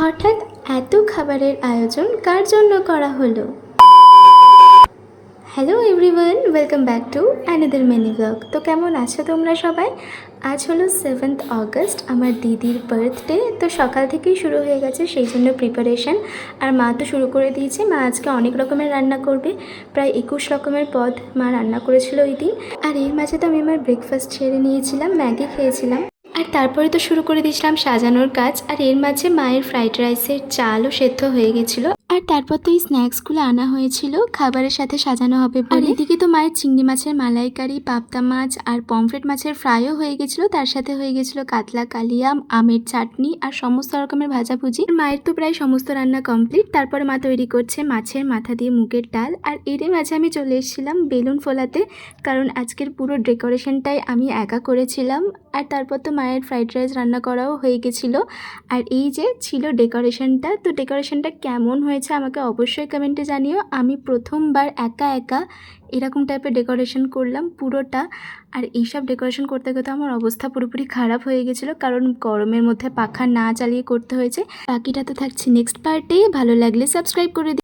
হঠাৎ এত খাবারের আয়োজন কার জন্য করা হলো? Hello everyone, welcome back to another mini blog. তো কেমন আছো তোমরা সবাই? আজ হলো 7th অগস্ট, আমার দিদির বার্থডে। তো সকাল থেকেই শুরু হয়ে গেছে সেই জন্য প্রিপারেশান। আর মা তো শুরু করে দিয়েছে। মা আজকে অনেক রকমের রান্না করবে, প্রায় 21 রকমের পদ মা রান্না করেছিল ওই দিন। আর এর মাঝে তো আমি আমার ব্রেকফাস্ট ছেড়ে নিয়েছিলাম, ম্যাগি খেয়েছিলাম। আর তারপরে তো শুরু করে দিয়েছিলাম সাজানোর কাজ। আর এর মাঝে মায়ের ফ্রাইড রাইসের চালও সেদ্ধ হয়ে গেছিলো। আর তারপর তো এই স্ন্যাক্সগুলো আনা হয়েছিল খাবারের সাথে সাজানো হবে বলে। আর এদিকে তো মায়ের চিংড়ি মাছের মালাইকারি, পাবদা মাছ আর পমফ্রেট মাছের ফ্রাইও হয়ে গেছিলো। তার সাথে হয়ে গেছিলো কাতলা কালিয়া, আমের চাটনি আর সমস্ত রকমের ভাজাভুজি। মায়ের তো প্রায় সমস্ত রান্না কমপ্লিট। তারপরে মা তৈরি করছে মাছের মাথা দিয়ে মুগের ডাল। আর এরই মাঝে আমি চলে এসেছিলাম বেলুন ফোলাতে, কারণ আজকের পুরো ডেকোরেশনটাই আমি একা করেছিলাম। আর তারপর তো মায়ের ফ্রাইড রাইস রান্না করাও হয়ে গেছিলো। আর এই যে ছিল ডেকোরেশনটা, তো ডেকোরেশনটা কেমন হয়েছে আমাকে অবশ্যই কমেন্টে জানিও। আমি প্রথমবার একা একা এরকম টাইপের ডেকোরেশন করলাম পুরোটা। আর এইসব ডেকোরেশন করতে করতে আমার অবস্থা পুরোপুরি খারাপ হয়ে গেছিলো, কারণ গরমের মধ্যে পাখা না চালিয়ে করতে হয়েছে। বাকিটা তো থাকছে নেক্সট পার্টে। ভালো লাগলে সাবস্ক্রাইব করে